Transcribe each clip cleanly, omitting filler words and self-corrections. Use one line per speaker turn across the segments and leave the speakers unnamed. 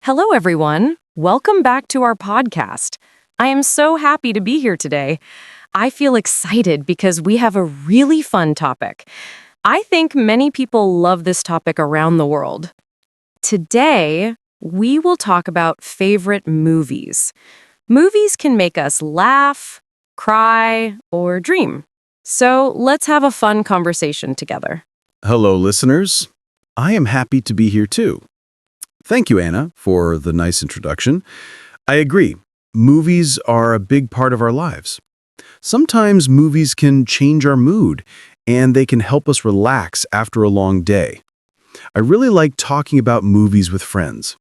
Hello, everyone. Welcome back to our podcast. I am so happy to be here today. I feel excited because we have a really fun topic. I think many people love this topic around the world. Today, we will talk about favorite movies. Movies can make us laugh, cry, or dream. So let's have a fun conversation together.
Hello, listeners. I am happy to be here too. Thank you, Anna, for the nice introduction. I agree. Movies are a big part of our lives. Sometimes movies can change our mood, and they can help us relax after a long day. I really like talking about movies with friends.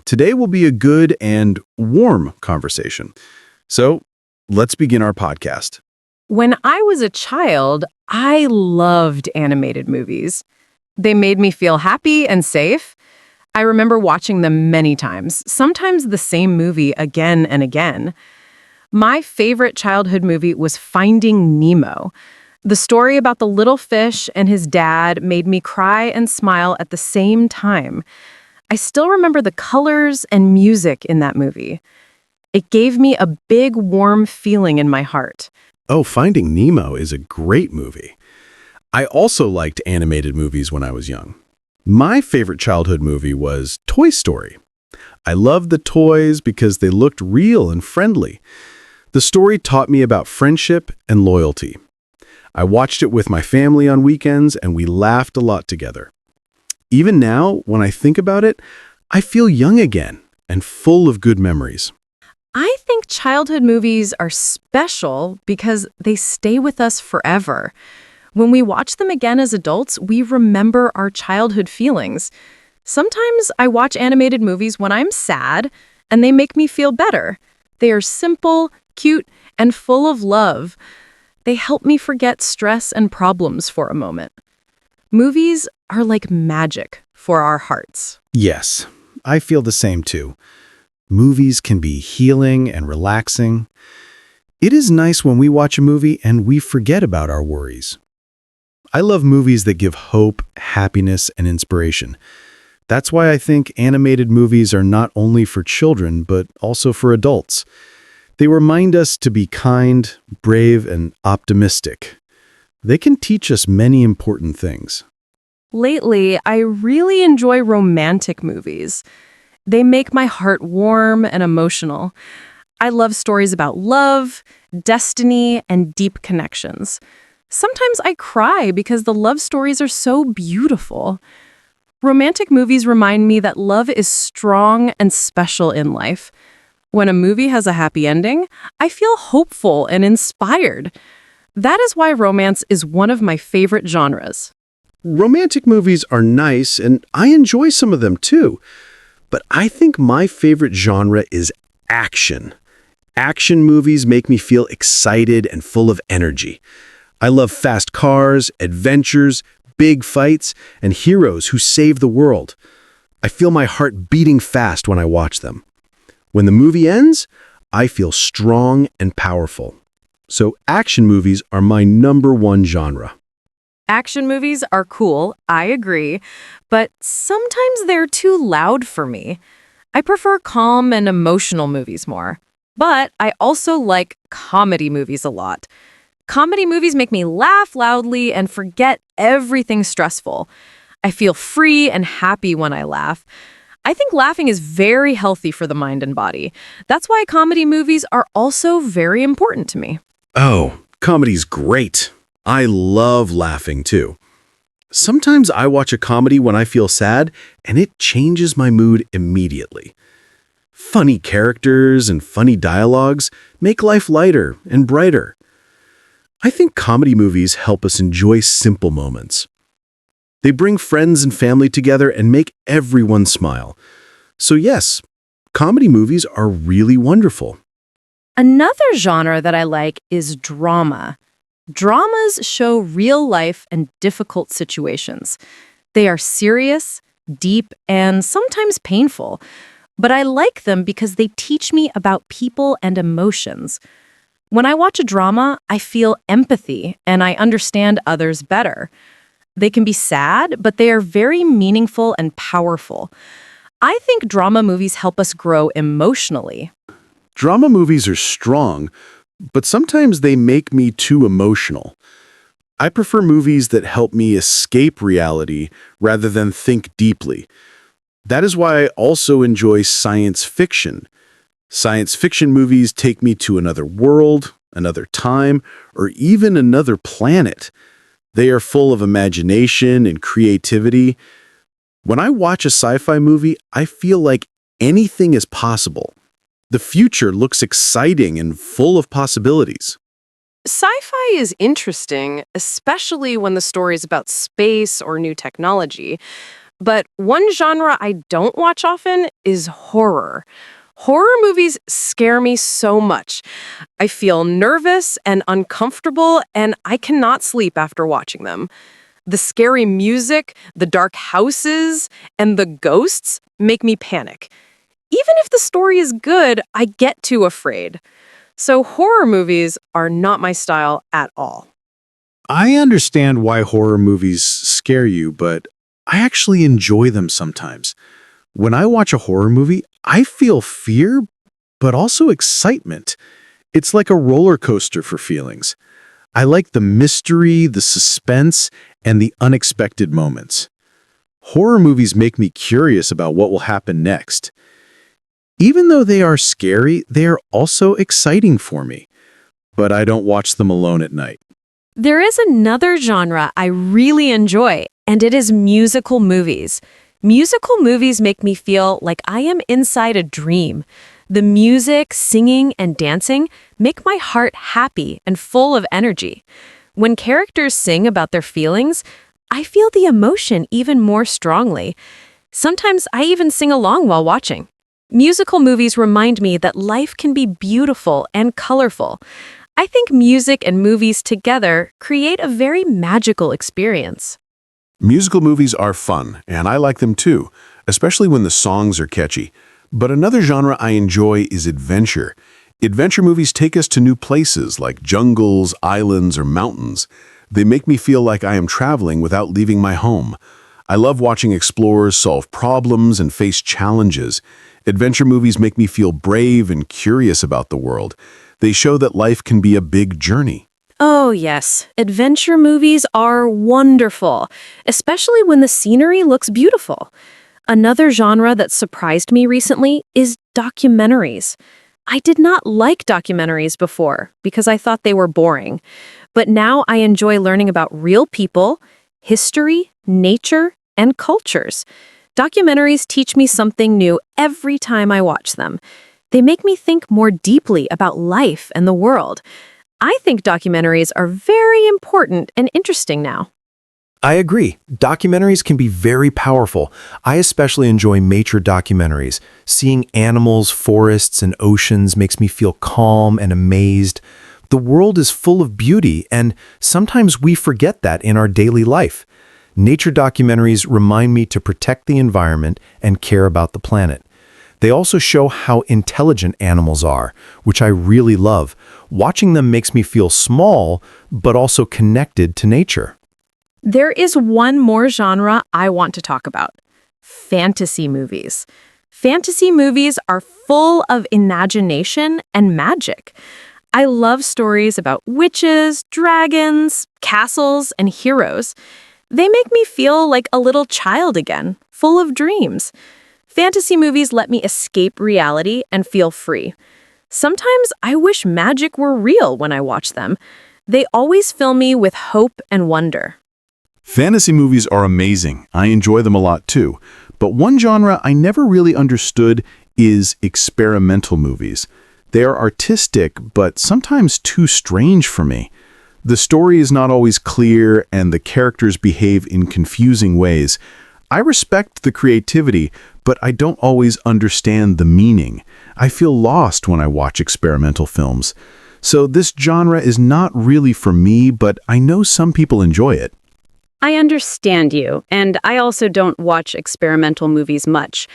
Today will be a good and warm conversation. So, let's begin our podcast.
When I was a child, I loved animated movies. They made me feel happy and safe. I remember watching them many times, sometimes the same movie again and again. My favorite childhood movie was Finding Nemo. The story about the little fish and his dad made me cry and smile at the same time. I still remember the colors and music in that movie. It gave me a big, warm feeling in my heart.
Oh, Finding Nemo is a great movie. I also liked animated movies when I was young. My favorite childhood movie was Toy Story. I loved the toys because they looked real and friendly. The story taught me about friendship and loyalty. I watched it with my family on weekends and we laughed a lot together. Even now, when I think about it, I feel young again and full of good memories.
I think childhood movies are special because they stay with us forever. When we watch them again as adults, we remember our childhood feelings. Sometimes I watch animated movies when I'm sad, and they make me feel better. They are simple, cute, and full of love. They help me forget stress and problems for a moment. Movies are like magic for our hearts.
Yes, I feel the same too. Movies can be healing and relaxing. It is nice when we watch a movie and we forget about our worries. I love movies that give hope, happiness, and inspiration. That's why I think animated movies are not only for children, but also for adults. They remind us to be kind, brave, and optimistic. They can teach us many important things.
Lately, I really enjoy romantic movies. They make my heart warm and emotional. I love stories about love, destiny, and deep connections. Sometimes I cry because the love stories are so beautiful. Romantic movies remind me that love is strong and special in life. When a movie has a happy ending, I feel hopeful and inspired. That is why romance is one of my favorite genres.
Romantic movies are nice, and I enjoy some of them too. But I think my favorite genre is action. Action movies make me feel excited and full of energy. I love fast cars, adventures, big fights, and heroes who save the world. I feel my heart beating fast when I watch them. When the movie ends, I feel strong and powerful. So action movies are my #1 genre.
Action movies are cool, I agree, but sometimes they're too loud for me. I prefer calm and emotional movies more. But I also like comedy movies a lot. Comedy movies make me laugh loudly and forget everything stressful. I feel free and happy when I laugh. I think laughing is very healthy for the mind and body. That's why comedy movies are also very important to me.
Oh, comedy's great. I love laughing too. Sometimes I watch a comedy when I feel sad, and it changes my mood immediately. Funny characters and funny dialogues make life lighter and brighter. I think comedy movies help us enjoy simple moments. They bring friends and family together and make everyone smile. So yes, comedy movies are really wonderful.
Another genre that I like is drama. Dramas show real life and difficult situations. They are serious, deep, and sometimes painful. But I like them because they teach me about people and emotions. When I watch a drama, I feel empathy and I understand others better. They can be sad, but they are very meaningful and powerful. I think drama movies help us grow emotionally.
Drama movies are strong, but sometimes they make me too emotional. I prefer movies that help me escape reality rather than think deeply. That is why I also enjoy science fiction. Science fiction movies take me to another world, another time, or even another planet. They are full of imagination and creativity. When I watch a sci-fi movie, I feel like anything is possible. The future looks exciting and full of possibilities.
Sci-fi is interesting, especially when the story is about space or new technology. But one genre I don't watch often is horror. Horror movies scare me so much. I feel nervous and uncomfortable, and I cannot sleep after watching them. The scary music, the dark houses, and the ghosts make me panic. Even if the story is good, I get too afraid. So horror movies are not my style at all.
I understand why horror movies scare you, but I actually enjoy them sometimes. When I watch a horror movie, I feel fear, but also excitement. It's like a roller coaster for feelings. I like the mystery, the suspense, and the unexpected moments. Horror movies make me curious about what will happen next. Even though they are scary, they are also exciting for me. But I don't watch them alone at night.
There is another genre I really enjoy, and it is musical movies. Musical movies make me feel like I am inside a dream. The music, singing, and dancing make my heart happy and full of energy. When characters sing about their feelings, I feel the emotion even more strongly. Sometimes I even sing along while watching. Musical movies remind me that life can be beautiful and colorful. I think music and movies together create a very magical experience.
Musical movies are fun, and I like them too, especially when the songs are catchy. But another genre I enjoy is adventure. Adventure movies take us to new places like jungles, islands, or mountains. They make me feel like I am traveling without leaving my home. I love watching explorers solve problems and face challenges. Adventure movies make me feel brave and curious about the world. They show that life can be a big journey.
Oh, yes. Adventure movies are wonderful, especially when the scenery looks beautiful. Another genre that surprised me recently is documentaries. I did not like documentaries before because I thought they were boring. But now I enjoy learning about real people, history, nature, and cultures. Documentaries teach me something new every time I watch them. They make me think more deeply about life and the world. I think documentaries are very important and interesting now.
I agree. Documentaries can be very powerful. I especially enjoy nature documentaries. Seeing animals, forests, and oceans makes me feel calm and amazed. The world is full of beauty, and sometimes we forget that in our daily life. Nature documentaries remind me to protect the environment and care about the planet. They also show how intelligent animals are, which I really love. Watching them makes me feel small, but also connected to nature.
There is one more genre I want to talk about: fantasy movies. Fantasy movies are full of imagination and magic. I love stories about witches, dragons, castles, and heroes. They make me feel like a little child again, full of dreams. Fantasy movies let me escape reality and feel free. Sometimes I wish magic were real when I watch them. They always fill me with hope and wonder.
Fantasy movies are amazing. I enjoy them a lot too. But one genre I never really understood is experimental movies. They are artistic, but sometimes too strange for me. The story is not always clear, and the characters behave in confusing ways. I respect the creativity, but I don't always understand the meaning. I feel lost when I watch experimental films. So this genre is not really for me, but I know some people enjoy it.
I understand you, and I also don't watch experimental movies much.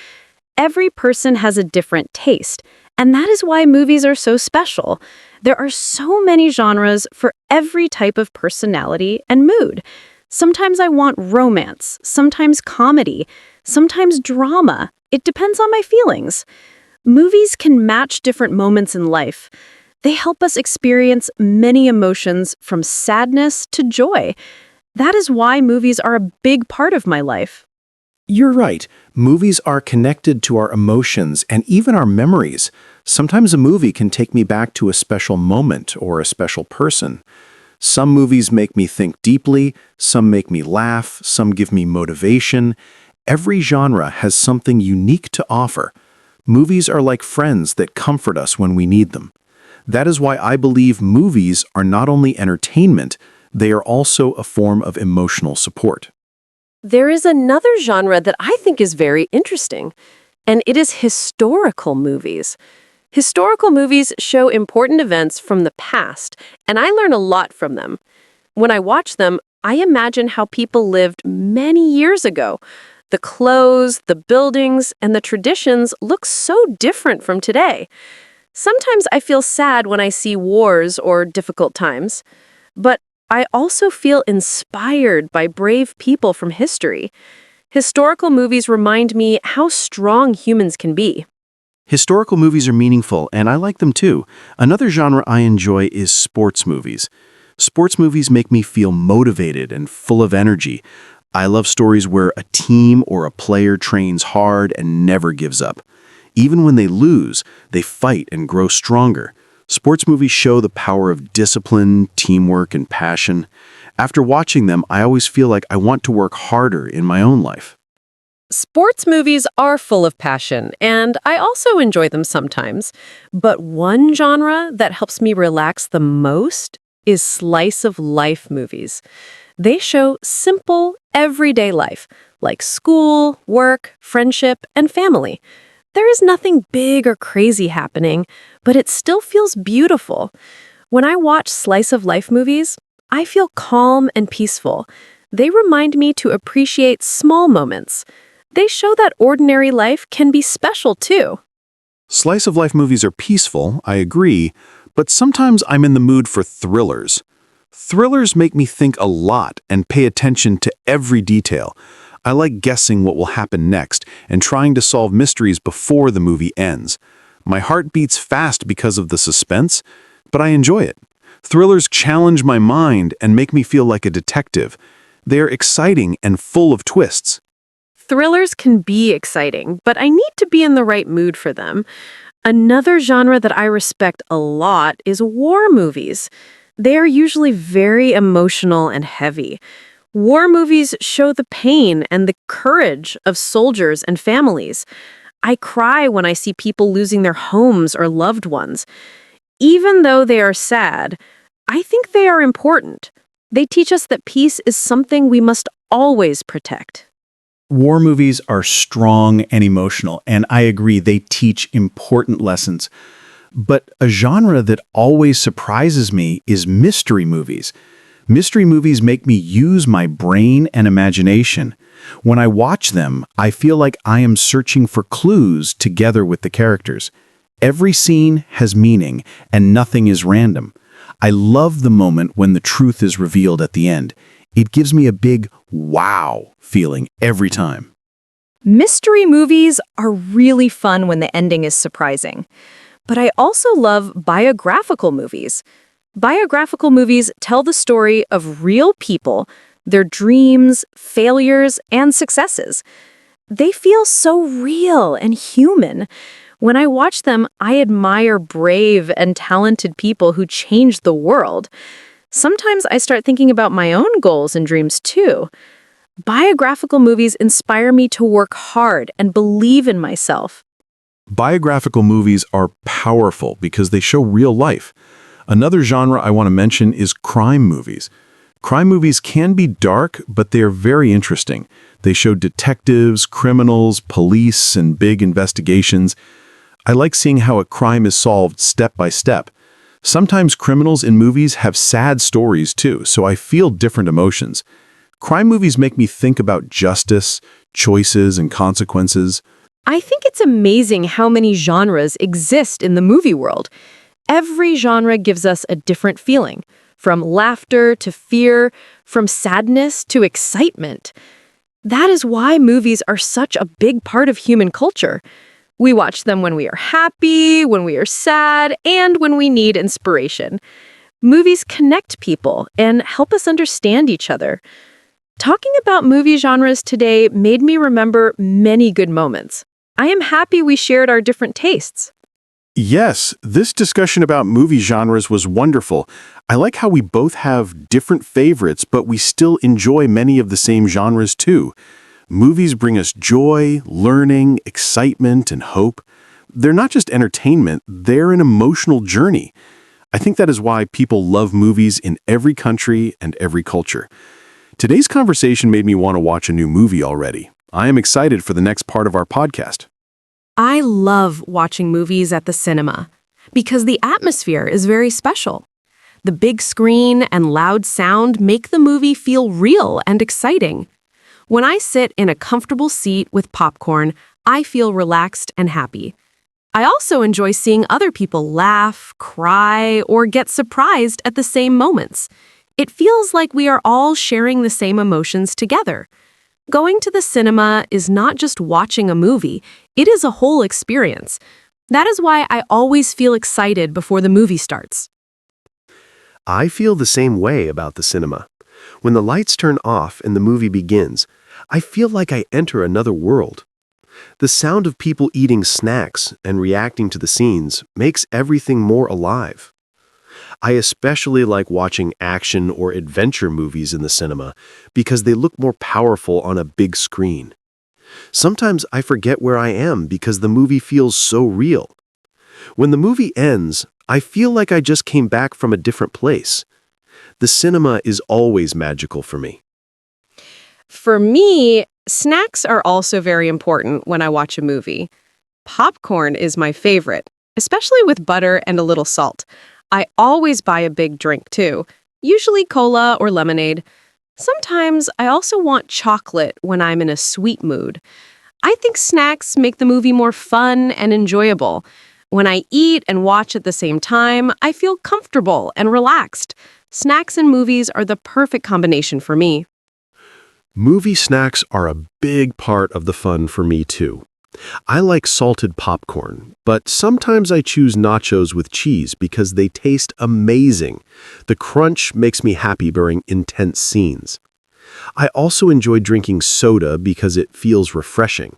Every person has a different taste, and that is why movies are so special. There are so many genres for every type of personality and mood. Sometimes I want romance, sometimes comedy, sometimes drama.
It depends on my feelings. Movies can match different moments in life. They help us experience many emotions from sadness to joy. That is why movies are a big part of my life.
You're right. Movies are connected to our emotions and even our memories. Sometimes a movie can take me back to a special moment or a special person. Some movies make me think deeply, some make me laugh, some give me motivation. Every genre has something unique to offer. Movies are like friends that comfort us when we need them. That is why I believe movies are not only entertainment, they are also a form of emotional support.
There is another genre that I think is very interesting, and it is historical movies. Historical movies show important events from the past, and I learn a lot from them. When I watch them, I imagine how people lived many years ago. The clothes, the buildings, and the traditions look so different from today. Sometimes I feel sad when I see wars or difficult times, but I also feel inspired by brave people from history. Historical movies remind me how strong humans can be.
Historical movies are meaningful, and I like them too. Another genre I enjoy is sports movies. Sports movies make me feel motivated and full of energy. I love stories where a team or a player trains hard and never gives up. Even when they lose, they fight and grow stronger. Sports movies show the power of discipline, teamwork, and passion. After watching them, I always feel like I want to work harder in my own life.
Sports movies are full of passion, and I also enjoy them sometimes. But one genre that helps me relax the most is slice of life movies. They show simple, everyday life, like school, work, friendship, and family. There is nothing big or crazy happening, but it still feels beautiful. When I watch slice of life movies, I feel calm and peaceful. They remind me to appreciate small moments. They show that ordinary life can be special too.
Slice of life movies are peaceful, I agree, but sometimes I'm in the mood for thrillers. Thrillers make me think a lot and pay attention to every detail. I like guessing what will happen next and trying to solve mysteries before the movie ends. My heart beats fast because of the suspense, but I enjoy it. Thrillers challenge my mind and make me feel like a detective. They are exciting and full of twists.
Thrillers can be exciting, but I need to be in the right mood for them. Another genre that I respect a lot is war movies. They are usually very emotional and heavy. War movies show the pain and the courage of soldiers and families. I cry when I see people losing their homes or loved ones. Even though they are sad, I think they are important. They teach us that peace is something we must always protect.
War movies are strong and emotional, and I agree they teach important lessons. But a genre that always surprises me is mystery movies. Mystery movies make me use my brain and imagination. When I watch them, I feel like I am searching for clues together with the characters. Every scene has meaning, and nothing is random. I love the moment when the truth is revealed at the end. It gives me a big wow feeling every time.
Mystery movies are really fun when the ending is surprising. But I also love biographical movies. Biographical movies tell the story of real people, their dreams, failures, and successes. They feel so real and human. When I watch them, I admire brave and talented people who changed the world. Sometimes I start thinking about my own goals and dreams too. Biographical movies inspire me to work hard and believe in myself.
Biographical movies are powerful because they show real life. Another genre I want to mention is crime movies. Crime movies can be dark, but they are very interesting. They show detectives, criminals, police, and big investigations. I like seeing how a crime is solved step by step. Sometimes criminals in movies have sad stories too, so I feel different emotions. Crime movies make me think about justice, choices, and consequences.
I think it's amazing how many genres exist in the movie world. Every genre gives us a different feeling, from laughter to fear, from sadness to excitement.
That is why movies are such a big part of human culture. We watch them when we are happy, when we are sad, and when we need inspiration. Movies connect people and help us understand each other. Talking about movie genres today made me remember many good moments. I am happy we shared our different tastes.
Yes, this discussion about movie genres was wonderful. I like how we both have different favorites, but we still enjoy many of the same genres too. Movies bring us joy, learning, excitement, and hope. They're not just entertainment, they're an emotional journey. I think that is why people love movies in every country and every culture. Today's conversation made me want to watch a new movie already. I am excited for the next part of our podcast.
I love watching movies at the cinema because the atmosphere is very special. The big screen and loud sound make the movie feel real and exciting. When I sit in a comfortable seat with popcorn, I feel relaxed and happy. I also enjoy seeing other people laugh, cry, or get surprised at the same moments. It feels like we are all sharing the same emotions together. Going to the cinema is not just watching a movie, it is a whole experience. That is why I always feel excited before the movie starts.
I feel the same way about the cinema. When the lights turn off and the movie begins, I feel like I enter another world. The sound of people eating snacks and reacting to the scenes makes everything more alive. I especially like watching action or adventure movies in the cinema because they look more powerful on a big screen. Sometimes I forget where I am because the movie feels so real. When the movie ends, I feel like I just came back from a different place. The cinema is always magical for me.
For me, snacks are also very important when I watch a movie. Popcorn is my favorite, especially with butter and a little salt. I always buy a big drink too, usually cola or lemonade. Sometimes I also want chocolate when I'm in a sweet mood. I think snacks make the movie more fun and enjoyable. When I eat and watch at the same time, I feel comfortable and relaxed. Snacks and movies are the perfect combination for me.
Movie snacks are a big part of the fun for me too. I like salted popcorn, but sometimes I choose nachos with cheese because they taste amazing. The crunch makes me happy during intense scenes. I also enjoy drinking soda because it feels refreshing.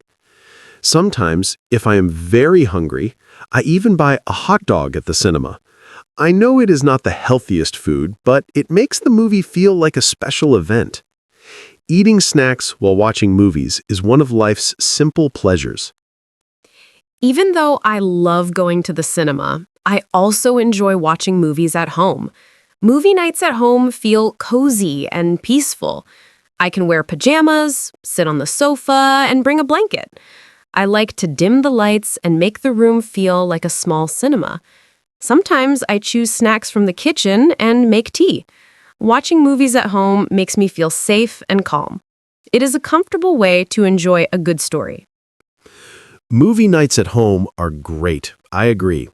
Sometimes, if I am very hungry, I even buy a hot dog at the cinema. I know it is not the healthiest food, but it makes the movie feel like a special event. Eating snacks while watching movies is one of life's simple pleasures.
Even though I love going to the cinema, I also enjoy watching movies at home. Movie nights at home feel cozy and peaceful. I can wear pajamas, sit on the sofa, and bring a blanket. I like to dim the lights and make the room feel like a small cinema. Sometimes I choose snacks from the kitchen and make tea. Watching movies at home makes me feel safe and calm. It is a comfortable way to enjoy a good story.
Movie nights at home are great, I agree.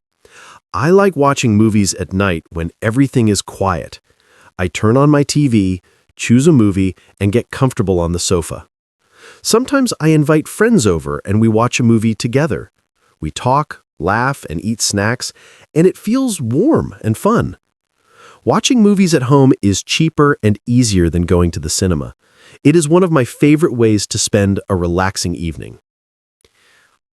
I like watching movies at night when everything is quiet. I turn on my TV, choose a movie, and get comfortable on the sofa. Sometimes I invite friends over and we watch a movie together. We talk, laugh, and eat snacks, and it feels warm and fun. Watching movies at home is cheaper and easier than going to the cinema. It is one of my favorite ways to spend a relaxing evening.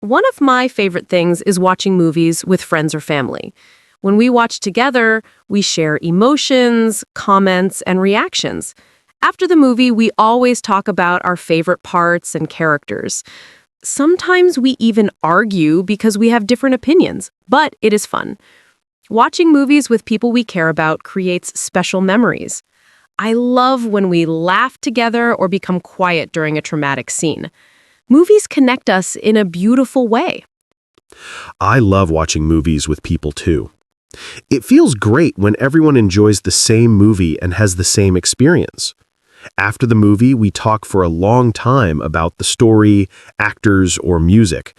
One of my favorite things is watching movies with friends or family. When we watch together, we share emotions, comments, and reactions. After the movie, we always talk about our favorite parts and characters. Sometimes we even argue because we have different opinions, but it is fun. Watching movies with people we care about creates special memories. I love when we laugh together or become quiet during a traumatic scene. Movies connect us in a beautiful way.
I love watching movies with people too. It feels great when everyone enjoys the same movie and has the same experience. After the movie, we talk for a long time about the story, actors, or music.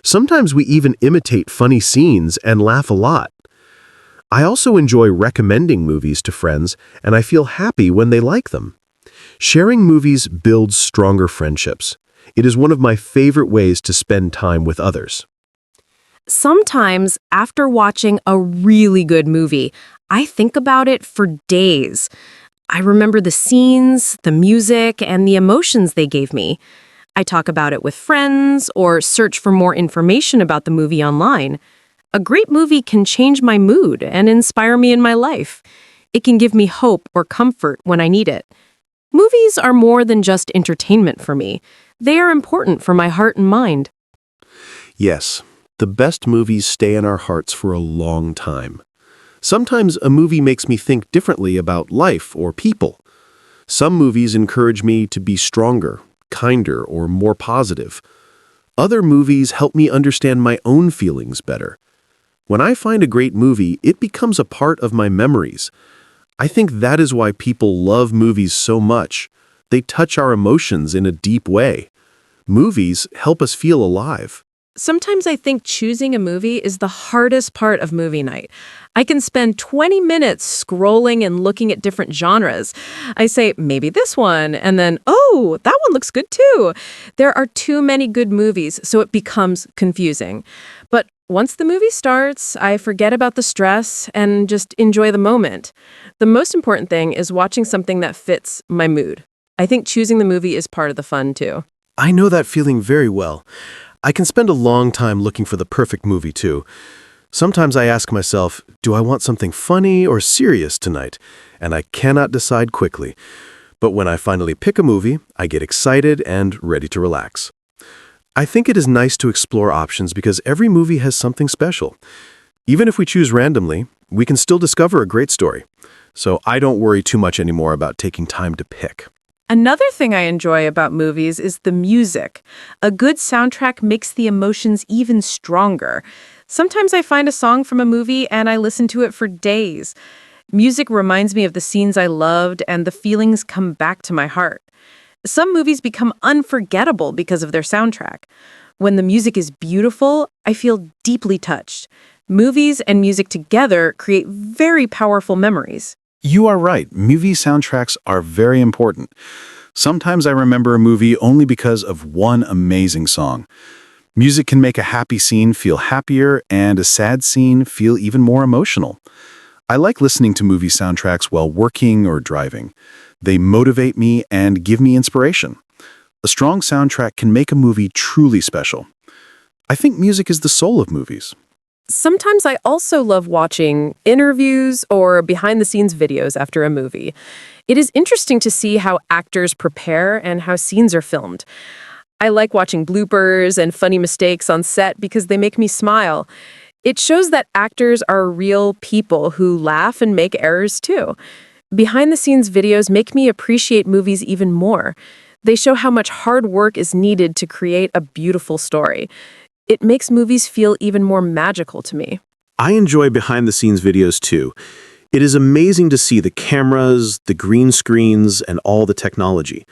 Sometimes we even imitate funny scenes and laugh a lot. I also enjoy recommending movies to friends, and I feel happy when they like them. Sharing movies builds stronger friendships. It is one of my favorite ways to spend time with others.
Sometimes, after watching a really good movie, I think about it for days. I remember the scenes, the music, and the emotions they gave me. I talk about it with friends or search for more information about the movie online. A great movie can change my mood and inspire me in my life. It can give me hope or comfort when I need it. Movies are more than just entertainment for me. They are important for my heart and mind.
Yes, the best movies stay in our hearts for a long time. Sometimes a movie makes me think differently about life or people. Some movies encourage me to be stronger, kinder, or more positive. Other movies help me understand my own feelings better. When I find a great movie, it becomes a part of my memories. I think that is why people love movies so much. They touch our emotions in a deep way. Movies help us feel alive.
Sometimes I think choosing a movie is the hardest part of movie night. I can spend 20 minutes scrolling and looking at different genres. I say, maybe this one, and then, oh, that one looks good too. There are too many good movies, so it becomes confusing. But once the movie starts, I forget about the stress and just enjoy the moment. The most important thing is watching something that fits my mood. I think choosing the movie is part of the fun too.
I know that feeling very well. I can spend a long time looking for the perfect movie, too. Sometimes I ask myself, do I want something funny or serious tonight? And I cannot decide quickly. But when I finally pick a movie, I get excited and ready to relax. I think it is nice to explore options because every movie has something special. Even if we choose randomly, we can still discover a great story. So I don't worry too much anymore about taking time to pick.
Another thing I enjoy about movies is the music. A good soundtrack makes the emotions even stronger. Sometimes I find a song from a movie and I listen to it for days. Music reminds me of the scenes I loved and the feelings come back to my heart. Some movies become unforgettable because of their soundtrack. When the music is beautiful, I feel deeply touched. Movies and music together create very powerful memories.
You are right. Movie soundtracks are very important. Sometimes I remember a movie only because of one amazing song. Music can make a happy scene feel happier and a sad scene feel even more emotional. I like listening to movie soundtracks while working or driving. They motivate me and give me inspiration. A strong soundtrack can make a movie truly special. I think music is the soul of movies.
Sometimes I also love watching interviews or behind-the-scenes videos after a movie. It is interesting to see how actors prepare and how scenes are filmed. I like watching bloopers and funny mistakes on set because they make me smile. It shows that actors are real people who laugh and make errors too. Behind-the-scenes videos make me appreciate movies even more. They show how much hard work is needed to create a beautiful story. It makes movies feel even more magical to me.
I enjoy behind-the-scenes videos too. It is amazing to see the cameras, the green screens, and all the technology.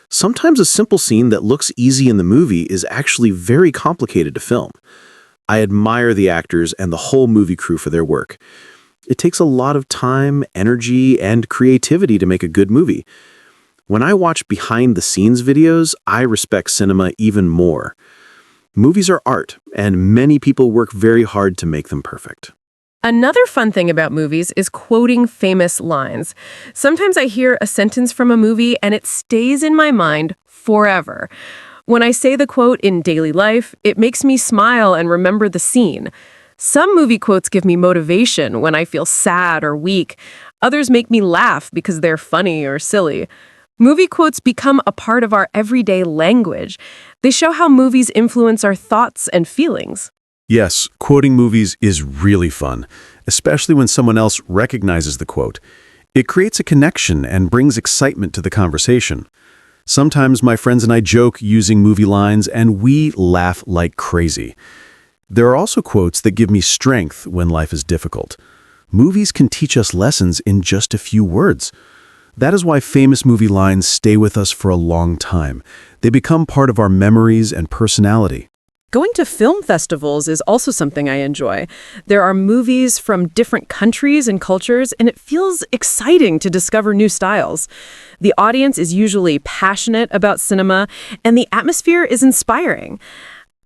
Sometimes a simple scene that looks easy in the movie is actually very complicated to film. I admire the actors and the whole movie crew for their work. It takes a lot of time, energy, and creativity to make a good movie. When I watch behind-the-scenes videos, I respect cinema even more. Movies are art, and many people work very hard to make them perfect.
Another fun thing about movies is quoting famous lines. Sometimes I hear a sentence from a movie and it stays in my mind forever. When I say the quote in daily life, it makes me smile and remember the scene. Some movie quotes give me motivation when I feel sad or weak. Others make me laugh because they're funny or silly. Movie quotes become a part of our everyday language. They show how movies influence our thoughts and feelings.
Yes, quoting movies is really fun, especially when someone else recognizes the quote. It creates a connection and brings excitement to the conversation. Sometimes my friends and I joke using movie lines, and we laugh like crazy. There are also quotes that give me strength when life is difficult. Movies can teach us lessons in just a few words. That is why famous movie lines stay with us for a long time. They become part of our memories and personality.
Going to film festivals is also something I enjoy. There are movies from different countries and cultures, and it feels exciting to discover new styles. The audience is usually passionate about cinema, and the atmosphere is inspiring.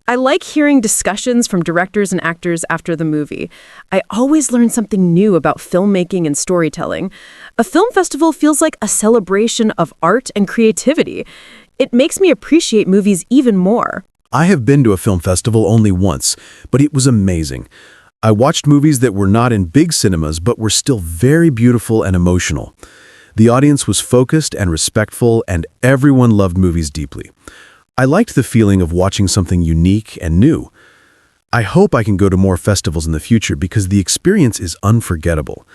I like hearing discussions from directors and actors after the movie. I always learn something new about filmmaking and storytelling. A film festival feels like a celebration of art and creativity. It makes me appreciate movies even more.
I have been to a film festival only once, but it was amazing. I watched movies that were not in big cinemas but were still very beautiful and emotional. The audience was focused and respectful, and everyone loved movies deeply. I liked the feeling of watching something unique and new. I hope I can go to more festivals in the future because the experience is unforgettable.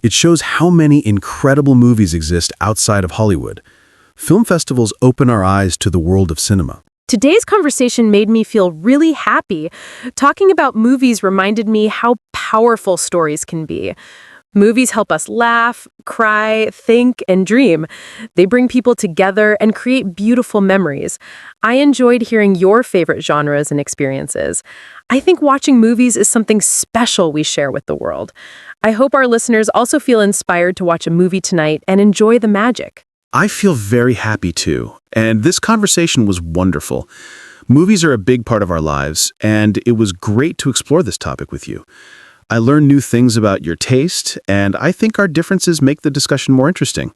It shows how many incredible movies exist outside of Hollywood. Film festivals open our eyes to the world of cinema.
Today's conversation made me feel really happy. Talking about movies reminded me how powerful stories can be. Movies help us laugh, cry, think, and dream. They bring people together and create beautiful memories. I enjoyed hearing your favorite genres and experiences. I think watching movies is something special we share with the world. I hope our listeners also feel inspired to watch a movie tonight and enjoy the magic.
I feel very happy too, and this conversation was wonderful. Movies are a big part of our lives, and it was great to explore this topic with you. I learned new things about your taste, and I think our differences make the discussion more interesting.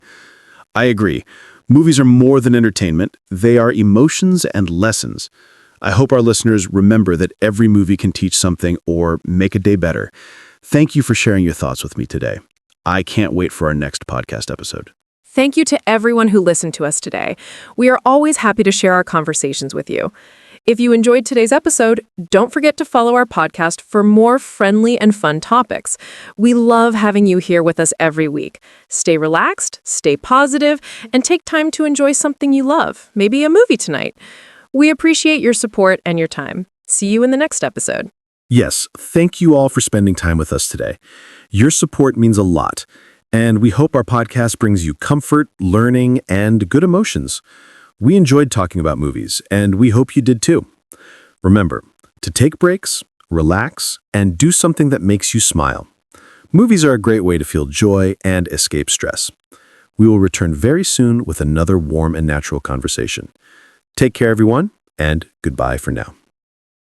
I agree. Movies are more than entertainment. They are emotions and lessons. I hope our listeners remember that every movie can teach something or make a day better. Thank you for sharing your thoughts with me today. I can't wait for our next podcast episode.
Thank you to everyone who listened to us today. We are always happy to share our conversations with you. If you enjoyed today's episode, don't forget to follow our podcast for more friendly and fun topics. We love having you here with us every week. Stay relaxed, stay positive, and take time to enjoy something you love, maybe a movie tonight. We appreciate your support and your time. See you in the next episode.
Yes, thank you all for spending time with us today. Your support means a lot, and we hope our podcast brings you comfort, learning, and good emotions. We enjoyed talking about movies, and we hope you did too. Remember, to take breaks, relax, and do something that makes you smile. Movies are a great way to feel joy and escape stress. We will return very soon with another warm and natural conversation. Take care, everyone, and goodbye for now.